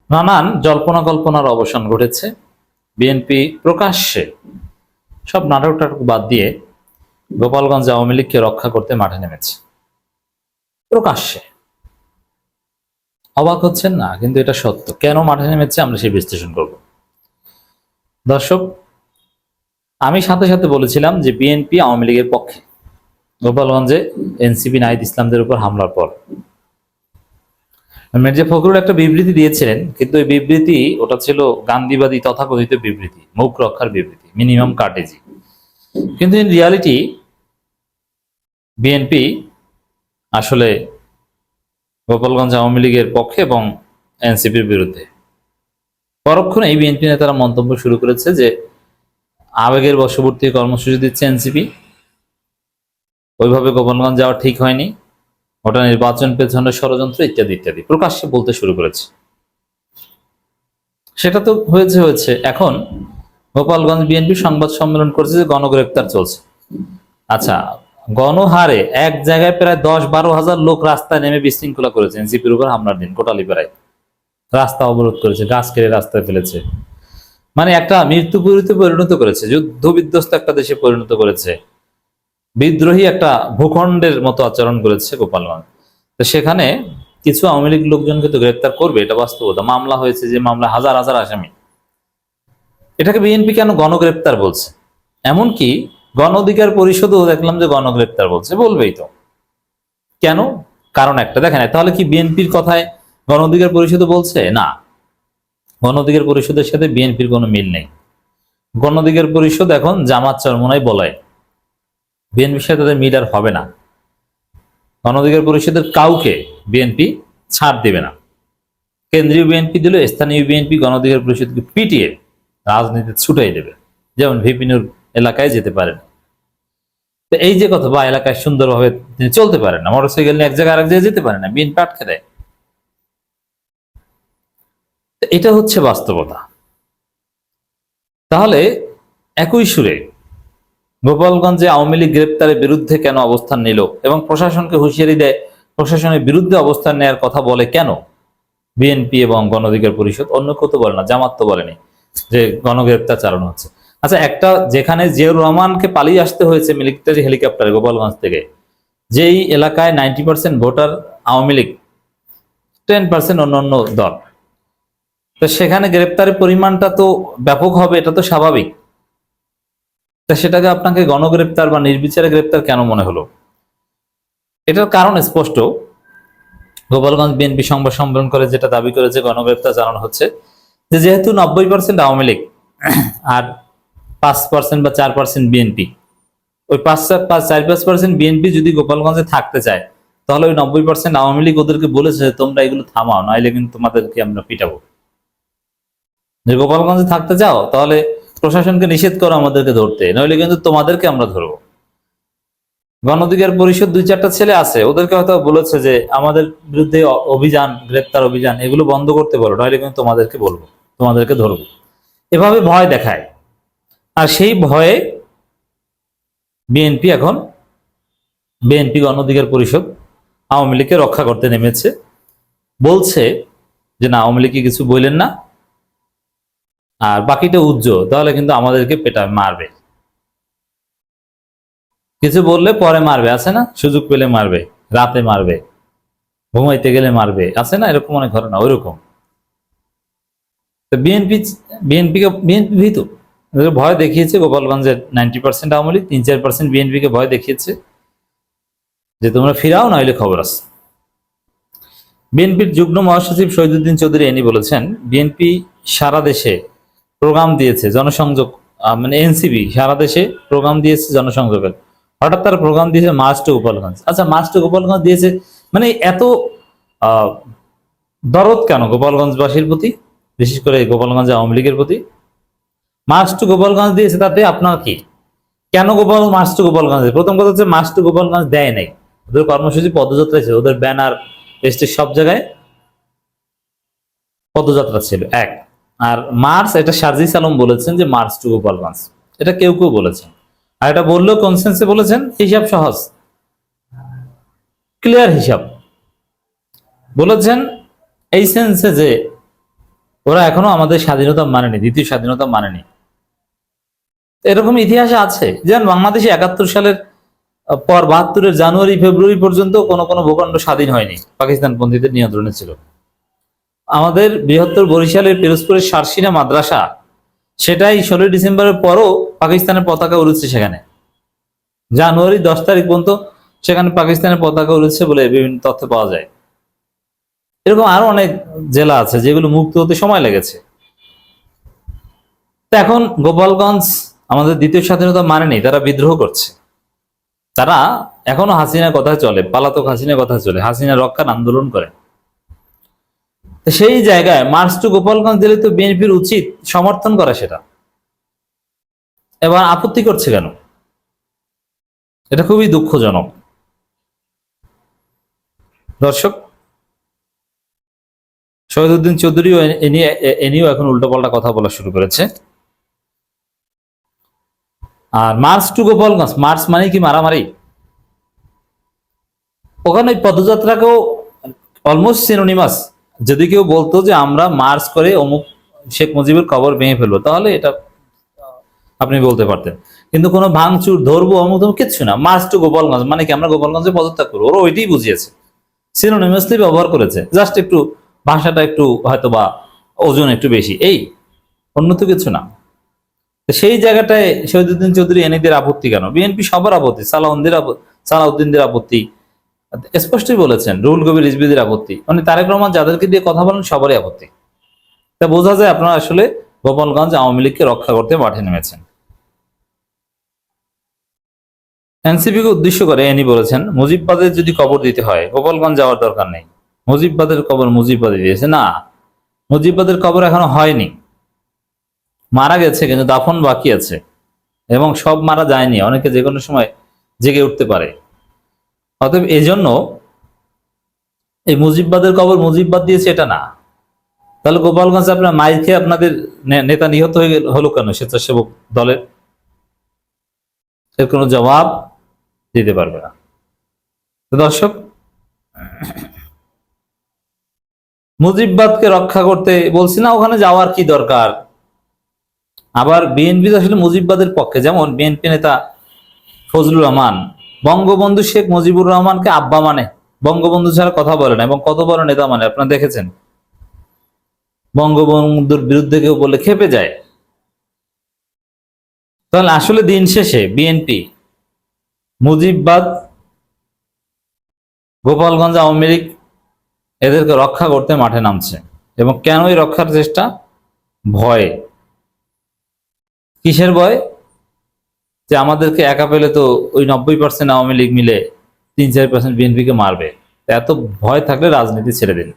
নানান জল্পনা কল্পনার অবসান ঘটেছে। বিএনপি প্রকাশ্যে সব নাটক টাটক বাদ দিয়ে গোপালগঞ্জ আওয়ামী লীগকে রক্ষা করতে মাঠে নেমেছে। প্রকাশ্যে। অবাক হচ্ছেন না? কিন্তু এটা সত্য। কেন মাঠে নেমেছে আমরা সেই বিশ্লেষণ করব। দর্শক, আমি সাথে সাথে বলেছিলাম যে বিএনপি আওয়ামী লীগের পক্ষে গোপালগঞ্জে এনসিপি নাহিদ ইসলামদের উপর হামলার পর মির্জা ফখরুল একটা বিবৃতি দিয়েছিলেন, কিন্তু ওই বিবৃতি ওটা ছিল গান্ধীবাদী তথাকথিত বিবৃতি, মুখ রক্ষার বিবৃতি, মিনিমাম কার্টেজি। কিন্তু ইন রিয়ালিটি বিএনপি আসলে গোপালগঞ্জ আওয়ামী লীগের পক্ষে এবং এনসিপির বিরুদ্ধে। পরক্ষণেই বিএনপি নেতারা মন্তব্য শুরু করেছে যে আবেগের বশবর্তী কর্মসূচি দিচ্ছে এনসিপি, ওইভাবে গোপালগঞ্জ যাওয়া ঠিক হয়নি, ওটা নির্বাচন পেছনের ষড়যন্ত্র ইত্যাদি ইত্যাদি প্রকাশ্যে বলতে শুরু করেছে। সেটা তো হয়েছে। এখন গোপালগঞ্জ বিএনপি সংবাদ সম্মেলন করেছে যে গণগ্রেপ্তার চলছে। আচ্ছা, গণহারে এক জায়গায় প্রায় 10-12 হাজার লোক রাস্তায় নেমে বিশৃঙ্খলা করেছে এনসিপির উপর হামলার দিন। কোটালীপাড়ায় রাস্তা অবরোধ করেছে, গাছ কেটে রাস্তায় ফেলেছে, মানে একটা মৃত্যুপুরীতে পরিণত করেছে, যুদ্ধ বিধ্বস্ত একটা দেশে পরিণত করেছে, বিদ্রোহী একটা ভূখণ্ডের মতো আচরণ করেছে গোপালগঞ্জ। তো সেখানে কিছু আওয়ামী লীগ লোকজনকে তো গ্রেপ্তার করবে, এটা বাস্তবতা। মামলা হয়েছে, যে মামলা হাজার হাজার আসামি। এটাকে বিএনপি কেন গণগ্রেপ্তার বলছে? এমনকি গণ অধিকার পরিষদও দেখলাম যে গণগ্রেপ্তার বলছে, বলবেই তো। কেন? কারণ একটা দেখেন, তাহলে কি বিএনপির কথায় গণ অধিকার পরিষদও বলছে? না, গণ অধিকার পরিষদের সাথে বিএনপির কোনো মিল নেই। গণ অধিকার পরিষদ এখন জামাত চরমোনাই বলায়, বিএনপির সাথে তাদের মিল আর হবে না। গণ অধিকার পরিষদের কাউকে বিএনপি ছাড় দেবে না। কেন্দ্রীয় বিএনপি দিল, স্থানীয় বিএনপি গণ অধিকার পরিষদকে পিটিয়ে রাজনীতি ছুটাই দেবে। যেমন ভিপিনুর এলাকায় যেতে পারেন, তো এই যে কথা, বা এলাকায় সুন্দরভাবে তিনি চলতে পারেন না, মোটরসাইকেল নিয়ে এক জায়গায় আরেক জায়গায় যেতে পারেন না, বিএনপি আটকে দেয়। এটা হচ্ছে বাস্তবতা। তাহলে একই সুরে গোপালগঞ্জে আওয়ামী লীগ গ্রেপ্তারের বিরুদ্ধে কেন অবস্থান নিল এবং প্রশাসনকে হুঁশিয়ারি দেয়, প্রশাসনের বিরুদ্ধে অবস্থান নেওয়ার কথা বলে কেন বিএনপি এবং গণ অধিকার পরিষদ? অন্য কেউ তো বলে না, জামাত তো বলেনি যে গণগ্রেপ্তার চালানো হচ্ছে। আচ্ছা, একটা যেখানে জিয়াউর রহমানকে পালিয়ে আসতে হয়েছে মিলিটারি হেলিকপ্টারে গোপালগঞ্জ থেকে, যেই এলাকায় 90% ভোটার আওয়ামী লীগ, 10% অন্যান্য দল, তো সেখানে গ্রেপ্তারের পরিমাণটা তো ব্যাপক হবে, এটা তো স্বাভাবিক। তা সেটাকে আপনাকে গণগ্রেপ্তার বা নির্বিচারে গ্রেপ্তার কেন মনে হলো? এটার কারণ স্পষ্ট। গোপালগঞ্জ বিএনপি সংবাদ সম্মেলন করে যেটা দাবি করেছে গণগ্রেপ্তার চালানো হচ্ছে, যে যেহেতু 90% আওয়ামী লীগ আর 5% বা 4% বিএনপি, ওই 4-5% বিএনপি যদি গোপালগঞ্জে থাকতে চায়, তাহলে ওই 90% আওয়ামী লীগ ওদেরকে বলেছে তোমরা এগুলো থামাও, নাইলে কিন্তু তোমাদেরকে আমরা পিটাবো। যে গোপালগঞ্জে থাকতে চাও তাহলে প্রশাসনকে নিষেধ করো আমাদেরকে ধরতে, নইলে কিন্তু তোমাদেরকে আমরা ধরবো। গণ অধিকার পরিষদ 2-4টা ছেলে আছে, ওদেরকে হয়তো বলেছে যে আমাদের বিরুদ্ধে অভিযান, গ্রেপ্তার অভিযান এগুলো বন্ধ করতে বলো, নইলে কিন্তু তোমাদেরকে বলবো, তোমাদেরকে ধরবো। এভাবে ভয় দেখায়। আর সেই ভয়ে বিএনপি গণ অধিকার পরিষদ আওয়ামী লীগকে রক্ষা করতে নেমেছে। বলছে যে না, আওয়ামী লীগকে কিছু বললেন না, আর বাকিটা উজ্জ্বল, তাহলে কিন্তু আমাদেরকে মারবে, কিছু বললে পরে মারবে, আছে না, সুযোগ পেলে মারবে, রাতে মারবে, ঘুমাইতে গেলে মারবে, আছে না এরকম অনেক ঘটনা। ওইরকম বিএনপি ভীতু, ভয় দেখিয়েছে। গোপালগঞ্জের 90% আওয়ামী লীগ, 3-4% বিএনপিকে ভয় দেখিয়েছে যে তোমরা ফিরাও, নইলে খবর আছে। বিএনপির যুগ্ম মহাসচিব শহীদুদ্দিন চৌধুরী এনি বলেছেন, বিএনপি সারা দেশে প্রোগ্রাম দিয়েছে জনসংযোগ, মানে এনসিপি সারা দেশে প্রোগ্রাম দিয়েছে জনসংযোগের। হঠাৎ তারা প্রোগ্রাম দিয়েছে মার্চ টু গোপালগঞ্জ। আচ্ছা, মার্চ টু গোপালগঞ্জ দিয়েছে মানে এত দরদ কেন গোপালগঞ্জবাসীর প্রতি, বিশেষ করে গোপালগঞ্জ আওয়ামী লীগের প্রতি? মার্চ টু গোপালগঞ্জ দিয়েছে, তাতে আপনার কি? কেন মার্চ টু গোপালগঞ্জ? প্রথম কথা হচ্ছে মার্চ টু গোপালগঞ্জ দেয় নাই, ওদের কর্মসূচি পদযাত্রা ছিল, ওদের ব্যানার পেস্টের সব জায়গায় পদযাত্রা ছিল এক। আর মার্চ, এটা সার্জিস আলম বলেছেন যে মার্চ টু গোপালগঞ্জ, এটা কেউ কেউ বলেছেন। আর এটা বললেও কনসেন্সে বলেছেন, হিসাব সহজ, ক্লিয়ার হিসাব বলেছেন এই সেন্সে যে ওরা এখনো আমাদের স্বাধীনতা মানেনি, দ্বিতীয় স্বাধীনতা মানেনি। এরকম ইতিহাসে আছে, যেমন বাংলাদেশে 71 সালের পর 72-এর জানুয়ারি ফেব্রুয়ারি পর্যন্ত কোনো কোনো ভূখণ্ড স্বাধীন হয়নি, পাকিস্তান পন্থীদের নিয়ন্ত্রণে ছিল। আমাদের বৃহত্তর বরিশালের পিরোজপুরের সারসিনা মাদ্রাসা, সেটাই 16 ডিসেম্বরের পরও পাকিস্তানের পতাকা উড়েছে সেখানে। জানুয়ারি 10 তারিখ পর্যন্ত সেখানে পাকিস্তানের পতাকা উড়েছে বলে বিভিন্ন তথ্য পাওয়া যায়। এরকম আরো অনেক জেলা আছে যেগুলো মুক্ত হতে সময় লেগেছে। তো এখন গোপালগঞ্জ আমাদের দ্বিতীয় স্বাধীনতা মানেনি, তারা বিদ্রোহ করছে। তারা এখনো হাসিনার কথা চলে, পালাতক হাসিনার কথা চলে, হাসিনা রক্ষার আন্দোলন করে। তো সেই জায়গায় মার্চ টু গোপালগঞ্জ দিলে তো বিএনপির উচিত সমর্থন করা সেটা। এবার আপত্তি করছে কেন? এটা খুবই দুঃখজনক। দর্শক, শহীদউদ্দিন চৌধুরীও এ নিয়েও এখন উল্টোপাল্টা কথা বলা শুরু করেছে। আর মার্চ টু গোপালগঞ্জ, মার্চ মানে কি মারামারি? ওখানে পদযাত্রাকেও অলমোস্ট সিনোনিমাস। যদি কেউ বলতো যে আমরা মার্চ করে অমুক শেখ মুজিবের কবর ভেঙে ফেলবো, তাহলে এটা আপনি বলতে পারতেন। কিন্তু কোনো ভাঙচুর ধরবো অমুক কিচ্ছু না। মার্চ টু গোপালগঞ্জ মানে কি আমরা গোপালগঞ্জে পদত্যাগ করবো, ওরা ওইটাই বুঝিয়েছে, সিনোনিমাসলি ব্যবহার করেছে। জাস্ট একটু ভাষাটা একটু হয়তো বা ওজন একটু বেশি, এই অন্য তো কিছু না। সেই জায়গাটায় শহীদউদ্দিন চৌধুরী এনিদের আপত্তি কেন? বিএনপি সবার আপত্তি, সালাউদ্দিনদের আপত্তি স্পষ্টই বলেছেন, রুহুল কবির রিজভীদের আপত্তি, মানে তারেক রহমান যাদেরকে দিয়ে কথা বলেন সবারই আপত্তি। তা বোঝা যায় আপনারা আসলে গোপালগঞ্জ আওয়ামী লীগকে রক্ষা করতে মাঠে নেমেছেন। এনসিপিকে উদ্দেশ্য করে এনি বলেছেন, মুজিববাদের যদি কবর দিতে হয় গোপালগঞ্জ যাওয়ার দরকার নেই, মুজিববাদের কবর মুজিববাদে দিয়েছে। না, মুজিববাদের কবর এখনো হয়নি, মারা গেছে কিন্তু দাফন বাকি আছে, এবং সব মারা যায়নি, অনেকে যে কোনো সময় জেগে উঠতে পারে। অতএব এই জন্য এই মুজিববাদের কবর মুজিববাদ দিয়েছে এটা না। তাহলে গোপালগঞ্জে আপনার মাইর খেয়ে আপনাদের নেতা নিহত হলো কেন স্বেচ্ছাসেবক দলের? এর কোনো জবাব দিতে পারবে না। তো দর্শক, মুজিববাদকে রক্ষা করতে বলছি না, ওখানে যাওয়ার কি দরকার? আবার বিএনপি আসলে মুজিববাদের পক্ষে। যেমন বিএনপি নেতা ফজলুর রহমান বঙ্গবন্ধু শেখ মুজিবুর রহমানকে আব্বা মানে, বঙ্গবন্ধু ছাড়া কথা বলে না, এবং কত বড় নেতা মানে আপনারা দেখেছেন। বঙ্গবন্ধুর বিরুদ্ধে কেউ বললে খেপে যায়। তাহলে আসলে দিন শেষে বিএনপি মুজিববাদ, গোপালগঞ্জ আওয়ামী লীগ এদেরকে রক্ষা করতে মাঠে নামছে। এবং কেনই রক্ষার চেষ্টা? ভয়ে। কিসের ভয়? যে আমাদেরকে একা পেলে তো ওই 90% আওয়ামী লীগ মিলে 3-4% বিএনপিকে মারবে। এত ভয় থাকলে রাজনীতি ছেড়ে দিন।